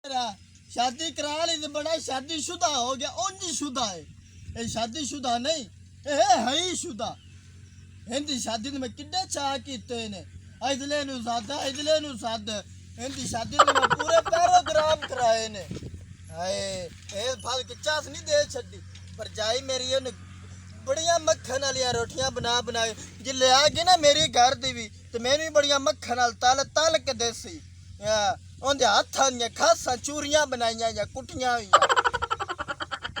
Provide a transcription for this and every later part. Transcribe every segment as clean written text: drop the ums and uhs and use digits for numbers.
शादी करा ली तो बड़ा शादीशुदा हो गया। उंज शुदा है, ये शादीशुदा नहीं, ये है ही शुदा। हिंदी शादी में किड्डे चाह कीते ने, इधले नु साद हिंदी शादी में पूरे पैराग्राम कराए ने। हाय ए फाल के चास नहीं दे छड्डी पर जाई मेरी ने बड़िया मक्खन वाली रोटियां बना बनाए जिले आ गई ना मेरी घर दी भी तो मैंने भी बड़िया मक्खन वाल तल तल के देसी उनके हाथां दियां खासा चूरियां बनाइया या कुटियां हुई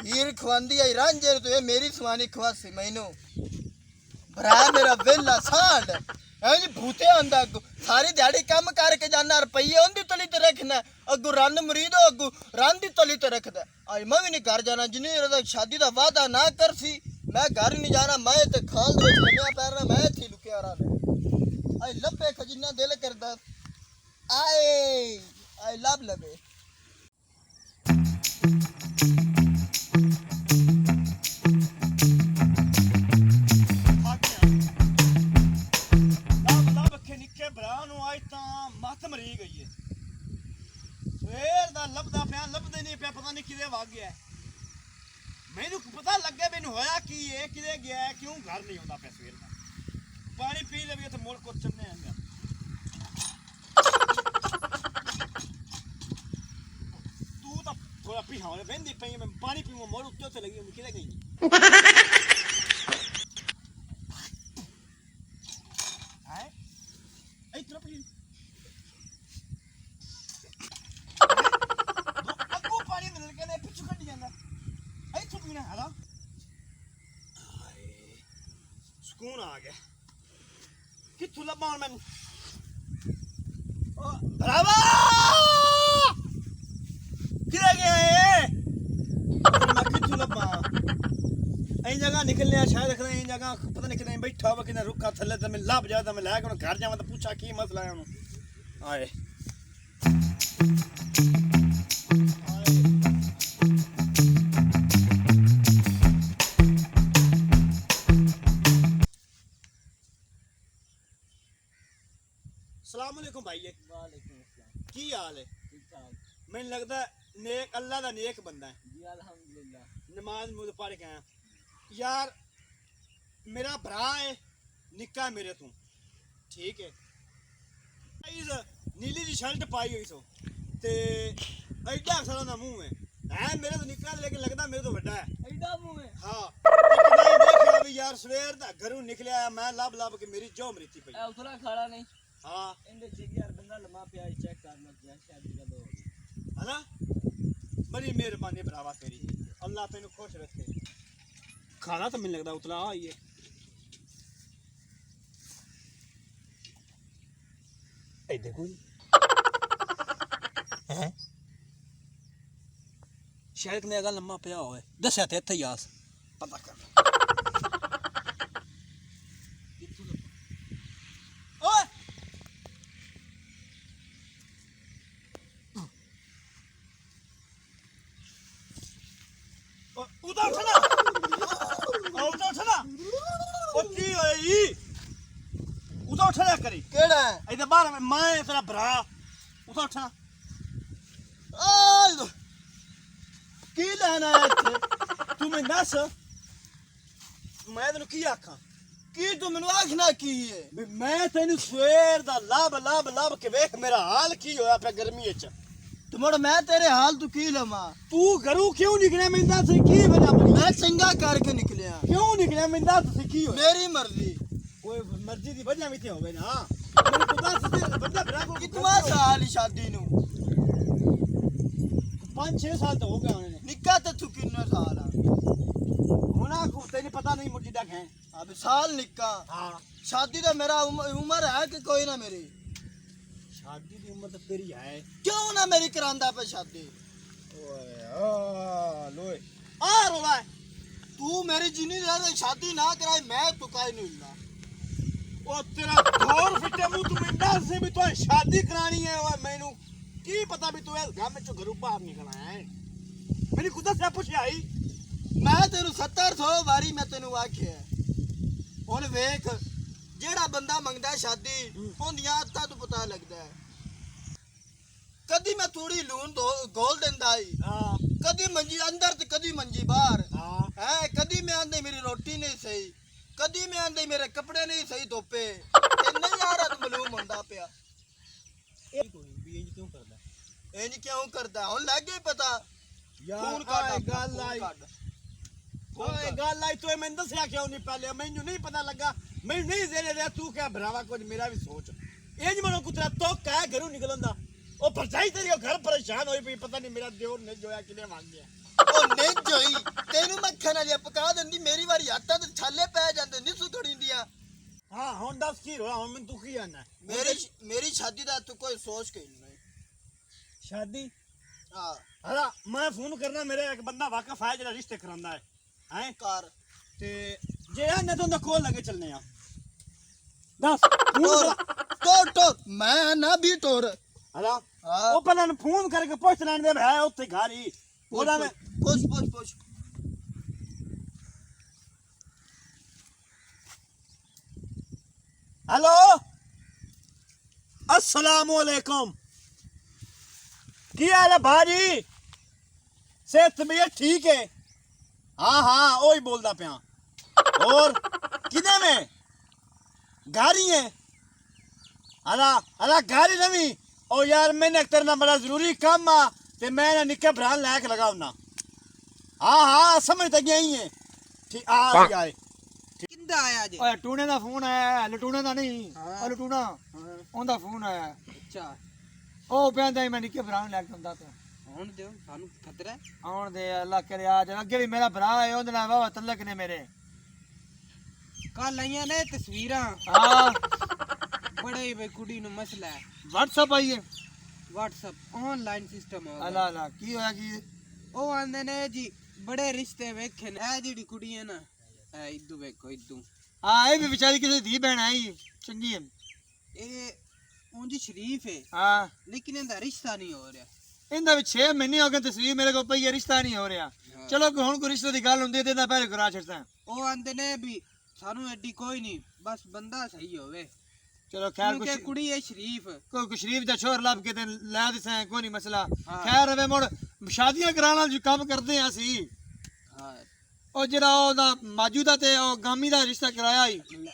हीर खवांदी आई रांझे तो ये मेरी सवानी खवासी मैनू भरा मेरा वेला सांड ऐ भूते आंदा सारी दिहाड़ी काम करके जाना रुपये उनकी तली ते रखना अगू रन मरीद हो अगू रन की तली ते रखदा आई मैं भी नहीं घर जाना जिन्हें शादी का वादा ना कर सी मैं घर नहीं जाना मैं ते खाल दे लम्या पैर मैं थी लुकिया रहा आई लब्बे खजिना दिल करदा आए आई लब लबे मत मरी गई है सवेर दा लभदा पिया लभदे नहीं पिया पता नहीं किदे वग गया मैनू पता लगे मैनू होया की है किदे गया है क्यों घर नहीं आंदा पिया सवेर दा पानी पी लगे तो मुड़ को चलने आंदा तू तो थोड़ा पी हां वेंदी पई मैं पानी पीऊं मोड़ उत्ते से लगी किदे गई है ए तरफ ही सुकून आ गया किथों लब्बा मैं भरावा किधर गया है मैं किथों लब्बा ऐ जगह निकलने शायद रख रहे जगह पता नहीं कितने बैठा हुआ कितने रुखा थल्ले तो मैं लब जाता मैं लेकर घर जावा तो पूछा की मसला है उन्होंने आए अस्सलामुअलैकुम भाई वालेकुम अस्सलाम की हाल है ठीक ठाक मैंने लगता नेक अल्लाह दा नेक बंदा है जी अल्हम्दुलिल्लाह नमाज मुझे पढ़ के आया यार मेरा भरा है निक्का मेरे तू ठीक है नीली जी शर्ट पाई हुई सो ते एडा सारा ना मुंह है मेरे तो निक्का लेकिन लगता मेरे तो बड़ा है एडा मुंह है हाँ लेकिन मैं देखा भी यार सवेर दा घरों निकलिया मैं लब लब के मेरी जो मरीती पई उतरा खड़ा नहीं हाँ इंदे जिगर बंदा लम्मा पिया चेक करना चाहिए शादी का दो है ना बड़ी मेहरबानी भरावा तेरी अल्लाह तेन खुश रखे खाना तो मिल लगता उतला आई है ए देखो हैं शायद ने अगर लम्मा पिया होए दस्या ते इत्थे ही आस पता कर ओए उधर उठना उधर उठना ओ की होई उधर उठना करी केड़ा है इधर बाहर मैं तेरा भरा उधर उठना आ की लेना है इत्थे तू मैं दस मैं तेन की आखा की तू मैनू आखना की है मैं तेन सवेर दा लब लब लब के वेख मेरा हाल की होया पे गर्मी च तो मुड़ मैं तेरे हाल तू की लमा तू घरों क्यों निकले मैं दस की वजह बनी मैं चंगा करके निकलिया क्यों निकले मैं दस की हो मेरी मर्जी कोई मर्जी दी वजह भी ते होवे ना मेरे को दस बंदा भरा को कितना साल शादी नू 5-6 साल तो हो गए उन्हें निक्का ते तू किन्ने साल आ होना को तेने पता नहीं मुझे डक है अब साल निक्का हां शादी तो मेरा उम्र है कि कोई ना मेरी शादी की उम्र तो तेरी है क्यों ना मेरी करांदा पे शादी ओए आ लोए आ रोला तू मेरी जिनी ज्यादा शादी ना कराई मैं तो काई नहीं हिलना ओ तेरा घोर फिटे मुंह तू मिंदा से भी तो शादी करानी है ओए मैनू की पता भी तू इस घर में चो घरों बाहर निकलना है मेरी खुदा से पूछ आई मैं तेनू 70 बारी मैं तेनू आख्या हुन वेख जेड़ा बंदा मंगदा शादी उन्दियां आदतां तो पता लगदा है कदी मैं थोड़ी लून घोल देंदा ही हाँ कदी मंजी अंदर ते कदी मंजी बाहर हाँ है कदी मैं आंदे मेरी रोटी नहीं सही कदी मैं आंदे मेरे कपड़े नहीं सही धोपे नहीं यार अद मालूम होंदा पिया क्यों करदा इंज क्यों करदा हुन लग गई पता यार फोन काट आए गल फोन आई काट ओए गल आई तो मैं दसया क्यों नहीं पहले मैनू नहीं पता लगा मैं नहीं जेरे दे तू क्या भरावा कुछ मेरा भी सोच इंज मनो कुतरा तो कह घरों निकलंदा ओ भरजाई तेरी घर परेशान होई पई पता नहीं मेरा देवर ने जोया किने मांग गया ओ नहीं जोई तेनू मैं खाना लिया पका देंदी मेरी वारी आटा ते छाले पै जांदे नहीं सुखड़ी दिया हां हुन दस की रोला हुन मैं तू की आना मेरी शादी दा तू कोई सोच के नहीं शादी हां अरे मैं फोन करना मेरे एक बंदा वाकफ है जरा रिश्ते करांदा है हैं कार ते जे है न तो कॉल लगे चलने आ दस फोन तो मैं ना भी तोर अरे हां ओ पहले फोन करके पूछ लेने दे है उत्ते घर ही बोला मैं पुछ हेलो अस्सलाम वालेकुम की हाल है भाजी सेहत तबीयत ठीक है हाँ हाँ वही बोलता पिया और किने में गाड़ी है अला अला गाड़ी नवी ओ यार मैंने तेरे ना बड़ा जरूरी काम आ ते मैं ना निक्के भरा लैके लगा उन्ना हाँ हाँ समझ तक गई है ठीक आ आए किंदा आया जे ओए टूने दा फोन आया लटूने दा नहीं हाँ। ओ लटूना ओंदा फोन आया अच्छा ओ पेंदा मैं निक्के भरा लैके ਹੁੰਦਾ ਪਿਆ ਹੁਣ ਦਿਓ ਸਾਨੂੰ ਖਤਰਾ ਹੈ। ਆਉਣ ਦੇ ਅੱਲਾ ਕਰੇ ਆ ਜਾ ਅੱਗੇ ਵੀ ਮੇਰਾ ਭਰਾ ਹੈ ਉਹਦੇ ਨਾਲ ਵਾਵਾ ਤਲਕ ਨੇ ਮੇਰੇ ਕੱਲ ਆਈਆਂ ਨੇ ਤਸਵੀਰਾਂ ਹਾਂ ਬੜੇ ਹੀ ਬਈ ਕੁੜੀ ਨੂੰ ਮਸਲਾ ਹੈ WhatsApp ਆਈਏ WhatsApp ਆਨਲਾਈਨ ਸਿਸਟਮ ਹੋ ਅੱਲਾ ਅੱਲਾ ਕੀ ਹੋਇਆ ਕੀ ਉਹ ਆਂਦੇ ਨੇ ਜੀ ਬੜੇ ਰਿਸ਼ਤੇ ਵੇਖੇ ਨੇ ਇਹ ਜਿਹੜੀ ਕੁੜੀ ਹੈ ਨਾ ਇਹ ਇਦੂ ਵੇਖੋ ਇਦੂ ਹਾਂ ਇਹ ਵੀ ਵਿਚਾਰੀ ਕਿਸੇ ਦੀ ਭੈਣ ਆਈ ਚੰਗੀ ਹੈ ਇਹ ਉਂਝ ਸ਼ਰੀਫ ਹੈ ਹਾਂ ਲੇਕਿਨ ਇਹਦਾ ਰਿਸ਼ਤਾ ਨਹੀਂ ਹੋ ਰਿਹਾ ਇਹਦਾ ਵੀ 6 ਮਹੀਨੇ ਹੋ ਗਏ ਤਸਵੀਰ ਮੇਰੇ ਕੋਲ ਪਈ ਹੈ ਰਿਸ਼ਤਾ ਨਹੀਂ ਹੋ ਰਿਹਾ ਚਲੋ ਕੋਈ ਹੁਣ ਕੋਈ ਰਿਸ਼ਤੇ ਦੀ ਗੱਲ ਹੁੰਦੀ ਤੇ ਇਹਦਾ ਪਹਿਲੇ ਕਰਾ ਛੱਡਦਾ ਉਹ ਆਂਦੇ ਨੇ ਵੀ ਸਾਨੂੰ ਐਡੀ ਕੋਈ ਨਹੀਂ ਬਸ ਬੰਦਾ ਸਹੀ ਹੋਵੇ ਚਲੋ ਖੈਰ ਕਿਉਂਕਿ ਕੁੜੀ ਹੈ ਸ਼ਰੀਫ ਕੋਈ ਸ਼ਰੀਫ ਦਾ ਸ਼ੋਰ ਲੱਭ ਕੇ ਤੇ ਲੈ ਦਿਸਾਂ ਕੋਈ ਨਹੀਂ ਮਸਲਾ ਹਾਂ। ਖੈਰ ਰਵੇ ਮੁੜ ਸ਼ਾਦੀਆਂ ਕਰਾਉਣ ਵਾਲਾ ਜੋ ਕੰਮ ਕਰਦੇ ਆ ਅਸੀਂ ਹਾਂ ਉਹ ਜਿਹੜਾ ਉਹਦਾ ਮਾਜੂ ਦਾ ਤੇ ਉਹ ਗਾਮੀ ਦਾ ਰਿਸ਼ਤਾ ਕਰਾਇਆ ਹੀ ਲੈ,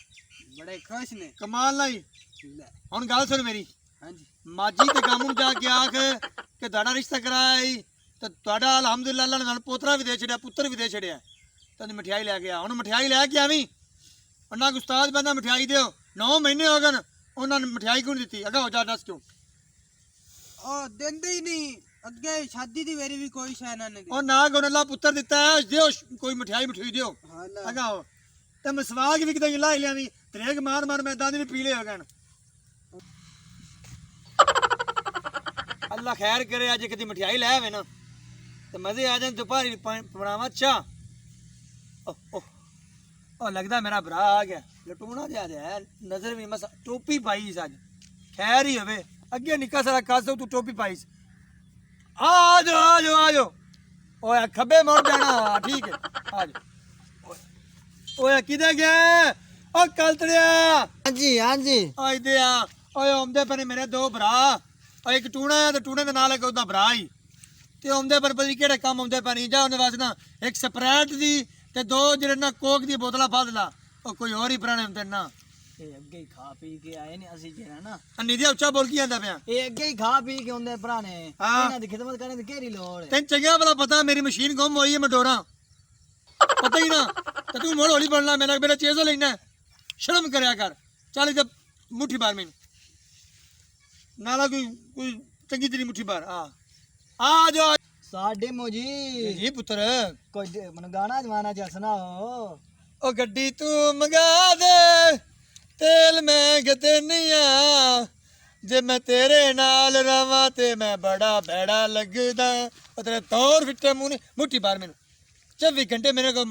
ਬੜੇ ਖੁਸ਼ ਨੇ ਕਮਾਲ ਨਹੀਂ ਲੈ, ਹੁਣ ਗੱਲ ਸੁਣ ਮੇਰੀ ਹਾਂਜੀ ਮਾਜੀ ਤੇ ਗਾਮੂ ਨੂੰ ਜਾ ਕੇ ਆਖ ਕਿ ਤੁਹਾਡਾ ਰਿਸ਼ਤਾ ਕਰਾਇਆ ਹੀ ਤੇ ਤੁਹਾਡਾ ਅਲਹਮਦੁਲਿਲਾ ਅੱਲਾ ਨੇ ਨਾਲ ਪੋਤਰਾ ਵੀ ਦੇ ਛੜਿਆ ਪੁੱਤਰ ਵੀ ਦੇ ਛੜਿਆ ਤੈਨੂੰ ਮਠਿਆਈ ਲੈ ਕੇ ਆ ਹੁਣ ਮਠਿਆਈ ਲੈ ਕੇ ਆਵੀਂ ਉਹਨਾਂ ਕੋ ਉਸਤਾਦ ਬੰਦਾ ਮਠਿਆਈ ਦਿਓ 9 ਮਹੀਨੇ ਹੋ ਗਏ ਉਹਨਾਂ ਨੇ ਮਠਿਆਈ ਕਿਉਂ ਨਹੀਂ ਦਿੱਤੀ ਅਗਾ ਜਾ ਦੱਸ ਕਿਉਂ ਉਹ ਦਿੰਦੇ ਹੀ ਨਹੀਂ ਅੱਗੇ ਸ਼ਾਦੀ ਦੀ ਵਾਰੀ ਵੀ ਕੋਈ ਸ਼ੈ ਨਾ ਨਹੀਂ ਉਹ ਨਾ ਕੋ ਅੱਲਾ ਪੁੱਤਰ ਦਿੱਤਾ ਹੈ ਦਿਓ ਕੋਈ ਮਠਿਆਈ ਦਿਓ ਹਾਂ ਲੈ ਅਗਾ ਤੇ ਮਸਵਾਗ ਵੀ ਕਿਤੇ ਲਾ ਲਿਆਵੀਂ ਤਰੇਗ ਮਾਰ ਮਾਰ ਮੈਦਾਨ ਵੀ ਪੀਲੇ ਹੋ ਗਏ ਅੱਲਾ ਖੈਰ ਕਰੇ ਅੱਜ ਕਿਤੇ ਮਠਿਆਈ ਲੈ ਆਵੇ ਨਾ ਤੇ ਮਜ਼ੇ ਆ ਜਾਣ ਦੁਪਹਿਰੀ ਬਣਾਵਾ ਚਾਹ ਉਹ ਲੱਗਦਾ ਮੇਰਾ ਭਰਾ ਆ ਗਿਆ ਲਟੂਣਾ ਜਿਹਾ ਹੈ ਨਜ਼ਰ ਵੀ ਮਸ ਟੋਪੀ ਪਾਈ ਸੀ ਅੱਜ ਖੈਰ ਹੀ ਹੋਵੇ ਅੱਗੇ ਨਿੱਕਾ ਸਾਰਾ ਕਾਸੋ ਤੂੰ ਟੋਪੀ ਪਾਈ ਸੀ ਆ ਜਾਓ ਓਏ ਖੱਬੇ ਮੁੜ ਜਾਣਾ ਠੀਕ ਹੈ ਆ ਜਾ ਓਏ ਕਿਧਰ ਗਿਆ ਓ ਕਲਤੜਿਆ ਹਾਂਜੀ ਹਾਂਜੀ ਆਈ ਦੇ ਆ ਓਏ ਆਉਂਦੇ ਪਏ ਨੇ ਮੇਰੇ ਦੋ ਭਰਾ ਓ ਇੱਕ ਟੂਣਾ ਹੈ ਤੇ ਟੂਣੇ ਦੇ ਨਾਲ ਇੱਕ ਉਹਦਾ ਭਰਾ ਹੀ ਤੇ ਆਉਂਦੇ ਪਰ ਪਤਾ ਨੀ ਕਿਹੜੇ ਕੰਮ ਆਉਂਦੇ ਪਏ ਨਹੀਂ ਜਾ ਉਹਦੇ ਵਾਸਤੇ ਨਾ ਇੱਕ ਸਪਰੈਟ ਦੀ ਤੇ ਦੋ ਜਿਹੜੇ ਨਾ ਕੋਕ ਦੀ ਬੋਤਲਾਂ ਫੜ ਲਾ ਉਹ ਕੋਈ ਹੋਰ ਹੀ ਪੁਰਾਣੇ ਹੁੰਦੇ ਨਾ ਇਹ ਅੱਗੇ ਹੀ ਖਾ ਪੀ ਕੇ ਆਏ ਨੇ ਅਸੀਂ ਜਿਹੜਾ ਨਾ ਅੰਨੀ ਦੀ ਉੱਚਾ ਬੋਲ ਕੀ ਜਾਂਦਾ ਪਿਆ ਇਹ ਅੱਗੇ ਹੀ ਖਾ ਪੀ ਕੇ ਹੁੰਦੇ ਪੁਰਾਣੇ ਹਾਂ। ਇਹਨਾਂ ਦੀ ਖਿਦਮਤ ਕਰਨ ਦੀ ਕਿਹੜੀ ਲੋੜ ਹੈ ਤੈਨੂੰ ਚੰਗਿਆ ਭਲਾ ਪਤਾ ਮੇਰੀ ਮਸ਼ੀਨ ਗੁੰਮ ਹੋਈ ਹੈ ਮੈਂ ਡੋਰਾਂ ਪਤਾ ਹੀ ਨਾ ਤੇ ਤੂੰ ਮੋੜ ਹੌਲੀ ਬਣਨਾ ਮੇਰਾ ਚੇਜ਼ਾ ਲੈਣਾ ਸ਼ਰਮ ਕਰਿਆ ਕਰ ਚੱਲ ਇੱਥੇ ਮੁੱਠੀ ਬਾਰ ਮੈਨੂੰ ਨਾਲਾ ਕੋਈ ਚੰਗੀ ਤੇਰੀ ਮੁੱਠੀ ਬਾਰ ਆ ਜਾ ਸਾਡੇ ਮੋਜੀ ਜੀ ਪੁੱਤਰ ਕੋਈ ਮਨ ਗਾਣਾ ਜਵਾਨਾ ਚ ਸੁਣਾਓ ਉਹ ਗੱਡੀ ਤੂੰ ਮੰਗਾ ਦੇ ਤੇਲ ਮੈਂ ਕਿਤੇ ਨਹੀਂ ਆ ਜੇ ਮੈਂ ਤੇਰੇ ਨਾਲ ਰਵਾਂ ਤੇ ਮੈਂ ਬੜਾ ਭੈੜਾ ਲੱਗਦਾ ਉਹ ਤੇਰੇ ਤੌਰ ਫਿੱਟੇ ਮੂੰਹ ਨੇ ਮੁੱਠੀ ਬਾਰ ਮੈਨੂੰ 24 ਘੰਟੇ ਮੇਰੇ ਕੋ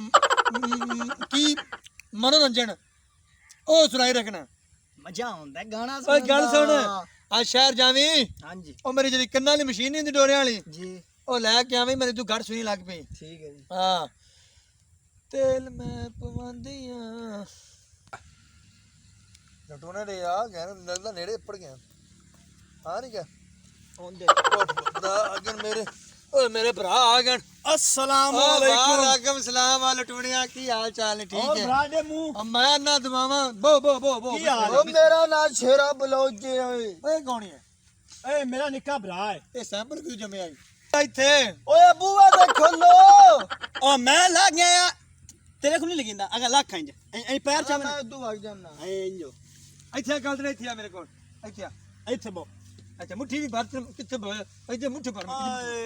ਕੀ ਮਨੋਰੰਜਨ ਉਹ ਸੁਣਾਈ ਰੱਖਣਾ ਮਜ਼ਾ ਆਉਂਦਾ ਗਾਣਾ ਓਏ ਸੁਣਨ ਗੱਲ ਸੁਣ ਦਾ। ਆ ਸ਼ਹਿਰ ਜਾਵੀਂ ਹਾਂਜੀ ਉਹ ਮੇਰੀ ਜਿਹੜੀ ਕੰਨਾਂ ਵਾਲੀ ਮਸ਼ੀਨ ਨਹੀਂ ਹੁੰਦੀ ਡੋਰਿਆਂ ਵਾਲੀ ਜੀ ਉਹ ਲੈ ਕੇ ਆਵੀਂ ਮੇਰੇ ਤੂੰ ਘਰ ਸੁਣੀ ਲੱਗ ਪਈ ਠੀਕ ਹੈ ਜੀ ਹਾਂ ਤੇਲ ਮੈਂ ਪਵਾਉਂਦੀ ਆ ਲਟੋਨੇ ਦੇ ਆ ਗਏ ਲੱਗਦਾ ਨੇੜੇ ਉੱਪੜ ਗਿਆ ਹਾਂ ਨਹੀਂ ਗਿਆ ਹੁੰਦੇ ਅਗਰ ਮੇਰੇ ਭਰਾ ਆ ਗਏ अस्सलाम ਵਾਲੇਕੁਮ ਸਲਾਮ ਆ ਲਟੂਣਿਆ ਕੀ ਹਾਲ ਚਾਲ ਨੇ ਠੀਕ और ਹੈ ब्राडे मुंह ਮੈਂ ਨਾ ਦਵਾਵਾਂ ਬੋ ਕੀ ਹਾਲ ਉਹ ਮੇਰਾ ਨਾਂ ਸ਼ੇਰਾ ਬਲੌਜ ਜੀ ਓਏ ਓਏ ਕੌਣ ਹੈ ए मेरा निक्का भरा है ਇਹ ਸੈਂਪਲ ਕਿਉਂ ਜਮਿਆ ਇੱਥੇ ਓਏ ਬੂਆ ਦੇ ਖੋਲੋ और मैं लग गया तेरे को नहीं लगिंदा अगर लाख इंज ए पैर चा ਮੈਂ ਤੂੰ ਵਗ ਜਾਣਾ इंजो ਇੱਥੇ ਗੱਲ ਤੇ ਇੱਥੇ ਆ ਮੇਰੇ ਕੋਲ ਇੱਥੇ ਆ इथे बो ਅੱਛਾ ਮੁੱਠੀ ਵੀ ਭਰ ਕਿੱਥੇ ਬੋਲ ਇੱਥੇ ਮੁੱਠੀ ਭਰ आए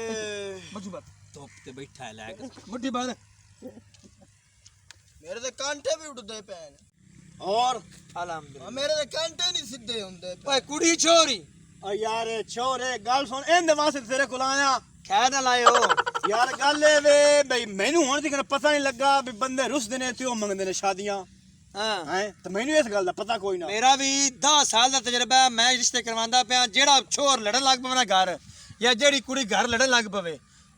ਮੁੱਠੀ ਭਰ टॉप ते बैठा है लाग ਮੁੱਠੀ ਭਰ ਮੇਰੇ ਤੇ ਕਾਂਟੇ ਵੀ ਉੱਡਦੇ ਪਏ ਨੇ और ਅਲਹਮਦੁਲਿਲਾ ਮੇਰੇ ਤੇ ਕਾਂਟੇ ਨਹੀਂ ਸਿੱਧੇ ਹੁੰਦੇ ਪਏ ਓਏ ਕੁੜੀ ਛੋਰੀ ओ यार छोरे गल सुन इन वास्ते तेरे को आया ਖੈਰ ਨਾ ਲਾਇਓ यार गल ए वे भाई मैनू हुन तक पता नहीं लगा भी बंदे रुसदे ने ते ओ मंगदे ने शादियां ਹਾਂ हैं तो मैनू इस गल दा पता कोई ना ਮੇਰਾ ਵੀ 10 ਸਾਲ ਦਾ ਤਜਰਬਾ ਹੈ ਮੈਂ ਰਿਸ਼ਤੇ ਕਰਵਾਉਂਦਾ ਪਿਆ ਜਿਹੜਾ ਛੋਰ ਲੜਨ ਲੱਗ ਪਵੇ ਨਾ ਘਰ ਜਾਂ ਜਿਹੜੀ ਕੁੜੀ ਘਰ ਲੜਨ ਲੱਗ ਪਵੇ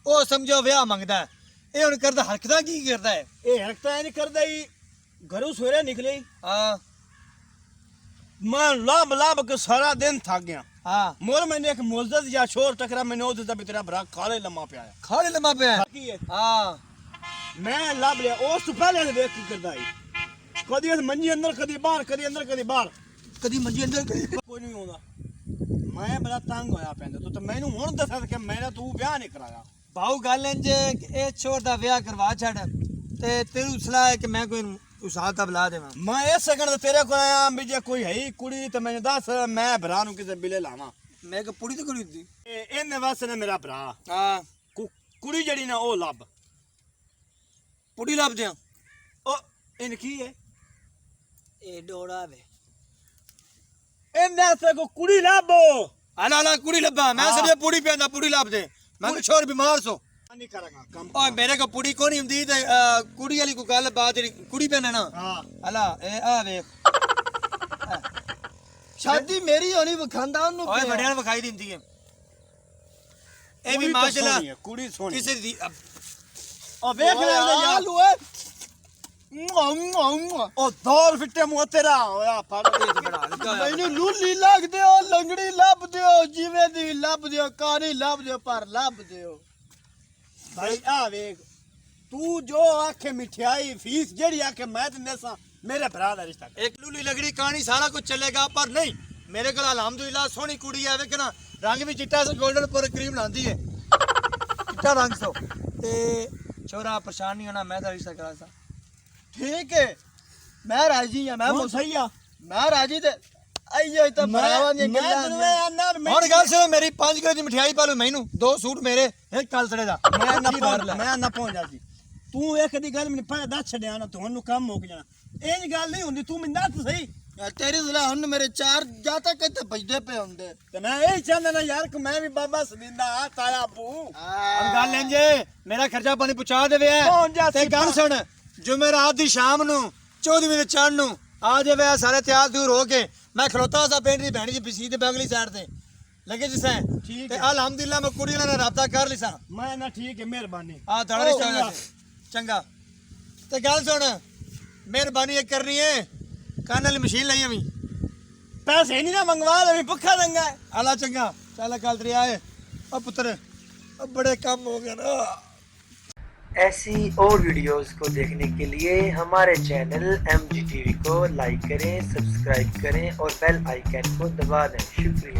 ਉਹ ਸਮਝੋ ਵਿਆਹ ਮੰਗਦਾ ਹੈ। ਇਹ ਹੁਣ ਕਰਦਾ ਹਰਕਤਾਂ ਕੀ ਕਰਦਾ ਹੈ ए हरकता नहीं करदा ही घरों सवेरे निकले ਹਾਂ मैं लाभ लाभ के सारा दिन थक गया ਹਾਂ मोर मैंने एक मोजद या छोर टकरा मैंने ओ दिता भी तेरा भरा काले लम्मा पे आया ਖਾਲੀ ਲੰਮਾ ਪਿਆ ਹੈ। की है ਹਾਂ मैं लाभ लिया उस तो पहले देख की करदा ही कदी इस मंजी अंदर कदी बाहर कदी अंदर कदी बाहर ਕਦੀ ਮੰਜੀ ਅੰਦਰ कोई नहीं होता मैं बड़ा तंग होया पैंदा तो मैनू हुन दसा कि मैंने तू ब्याह नहीं कराया ਬਾਉ ਗੱਲ ਇੰਜ ਇਹ ਛੋਰ ਦਾ ਵਿਆਹ ਕਰਵਾ ਛੱਡ ਤੇ ਤੇਰੀ ਸਲਾਹ ਹੈ ਕਿ ਮੈਂ ਕੋਈ ਉਸਾਦ ਤਾਂ ਬੁਲਾ ਦੇਵਾਂ मैं इस सेकंड तेरे को आया भी जे कोई है ही कुड़ी तो मैंने दस मैं भरा नु किसे बिले लावा ਮੈਂ ਕਿ ਪੁੜੀ ਤੇ ਕੁੜੀ ਦੀ इन वास्ते ने मेरा भरा ਹਾਂ कुड़ी जड़ी ना ओ लब ਪੁੜੀ ਲੱਭ ਦਿਆਂ ओ इन की है ਇਹ ਡੋੜਾ ਵੇ इन वास्ते को कुड़ी लाबो ਆਲਾ ਕੁੜੀ ਲੱਭਾ ਮੈਂ ਹਾਂ। ਸਮਝਿਆ ਪੁੜੀ ਪੈਂਦਾ ਪੁੜੀ ਲੱਭ ਦੇ ਮੈਂ ਕਿ ਛੋਰ ਬਿਮਾਰ ਸੋ नहीं करेगा कम ਓਏ ਮੇਰੇ ਕੋ ਪੁੜੀ ਕੋਈ ਨਹੀਂ ਹੁੰਦੀ ਤੇ ਕੁੜੀ ਵਾਲੀ ਕੋਈ ਗੱਲ ਬਾਤ ਜਿਹੜੀ ਕੁੜੀ ਪੈਣਾ ਨਾ हां ਹਲਾ ਇਹ ਆ ਵੇਖ ਸ਼ਾਦੀ ਮੇਰੀ ਹੋਣੀ ਵਿਖਾਂਦਾ ਉਹਨੂੰ ਓਏ ਪਿਆ। ਬੜਿਆਂ ਨੂੰ ਵਿਖਾਈ ਦਿੰਦੀ ਹੈ ਇਹ ਵੀ कुड़ी तो ਮਾਸ਼ਾਅੱਲਾ सोहनी है, कुड़ी सोहनी ਕਿਸੇ ਦੀ ओ देख ले ਓਏ यार ਓਏ ਓ ओ दौर फिटे मुंह तेरा होया फड़ ਬੜਾ ਲੱਗਾ ਹੋਇਆ। ਮੈਨੂੰ ਲੂਲੀ ਲੱਗਦੇ ਹੋ ਲੰਗੜੀ ਲੱਭਦੇ ਹੋ ਜਿਵੇਂ ਦੀ ਲੱਭਦੇ ਹੋ ਕਾਣੀ ਲੱਭਦੇ ਹੋ ਪਰ ਲੱਭਦੇ ਹੋ भाई आ देख तू जो आखे मिठाई फीस जेड़ी आखे मैं ते नेसा मेरे भरा दा रिश्ता एक लूली लगड़ी कहानी सारा कुछ चलेगा पर नहीं मेरे को अलहमदुलिल्लाह सोहनी कुड़ी है वेख ना रंग भी चिट्टा से गोल्डन पर क्रीम लांदी है चिट्टा रंग सो ते छोरा परेशान नहीं होना मैं तो रिश्ता करा सा ਠੀਕ ਹੈ ਮੈਂ ਰਾਜੀ ਹਾਂ ਮੈਂ मैं सही आ ਮੈਂ ਰਾਜੀ ਤੇ ਆਈਓ ਤਾਂ ਭਰਾਵਾਂ ਦੀਆਂ मैं ਗੱਲਾਂ तन्ने अन्ना ਹੁਣ ਗੱਲ ਸੁਣੋ ਮੇਰੀ 5 ਕਿਲੋ ਦੀ ਮਠਿਆਈ ਪਾ ਲਓ ਮੈਨੂੰ 2 ਸੂਟ ਮੇਰੇ ਇੱਕ ਕੱਲ ਸੜੇ ਦਾ मैं ना ਕੀ ਬਾਹਰ ਲੈ। मैं ना पहुंच जाती तू एक दी गल मैंने पहले दस छड़या ना ਤੁਹਾਨੂੰ ਕੰਮ ਮੁੱਕ ਜਾਣਾ ਇੰਜ ਗੱਲ ਨਹੀਂ ਹੁੰਦੀ ਤੂੰ ਮੈਨੂੰ ਦੱਸ ਸਹੀ ਤੇਰੀ ਜ਼ਲਾ ਹੁਣ ਮੇਰੇ ਚਾਰ ਜਾਂ ਤੱਕ ਇੱਥੇ ਭਜਦੇ ਪਏ ਹੁੰਦੇ ਤੇ ਮੈਂ ਇਹ ਚਾਹੁੰਦਾ ਨਾ ਯਾਰ ਕਿ ਮੈਂ ਵੀ ਬਾਬਾ ਸਵਿੰਦਾ ਆ ਤਾਇਆ ਬੂ ਹੁਣ ਗੱਲ ਇੰਜ ਮੇਰਾ ਖਰਚਾ ਪਾਣੀ ਪਹੁੰਚਾ ਦੇਵੇ ਪਹੁੰਚ ਜਾ ਤੇ ਗੱਲ ਸੁਣ ਜੁਮੇਰਾਤ ਦੀ ਸ਼ਾਮ ਨੂੰ 14ਵੀਂ ਦੇ ਚੜ੍ਹਨ ਨੂੰ ਆ ਜਾਵੇ ਆ ਸਾਰੇ ਤਿਆਰ ਦੂਰ ਹੋ ਕੇ ਮੈਂ ਖਲੋਤਾ ਸਾ ਪਿੰਡ ਦੀ ਭੈਣੀ ਦੀ ਬਸੀ ਤੇ ਬਗਲੀ ਸਾਈਡ ਤੇ ਲੱਗੇ ਜਿਸੈ ਠੀਕ ਤੇ ਹੈ। ਅਲਹਮਦੁਲਿਲਾ ਮੈਂ ਕੁੜੀ ਨਾਲ ਰਾਬਤਾ ਕਰ ਲਿਸਾ ਮੈਂ ਨਾ ਠੀਕ ਹੈ ਮਿਹਰਬਾਨੀ ਆ ਤੁਹਾਡਾ ਰਿਸ਼ਤਾ ਹੋ ਗਿਆ ਚੰਗਾ ਤੇ ਗੱਲ ਸੁਣ ਮਿਹਰਬਾਨੀ ਇਹ ਕਰਨੀ ਹੈ ਕੰਨ ਵਾਲੀ ਮਸ਼ੀਨ ਲਈ ਅਵੀਂ ਪੈਸੇ ਨਹੀਂ ਨਾ ਮੰਗਵਾ ਲੈ ਭੁੱਖਾ ਦੰਗਾ ਆਲਾ ਚੰਗਾ ਚੱਲ ਕੱਲ ਤੇਰੇ ਆਏ ਉਹ ਪੁੱਤਰ ਉਹ ਬੜੇ ਕੰਮ ਹੋ ਗਏ ਨਾ ऐसी और वीडियोस को देखने के लिए हमारे चैनल MGTV को लाइक करें, सब्सक्राइब करें और बेल आइकन को दबा दें। शुक्रिया।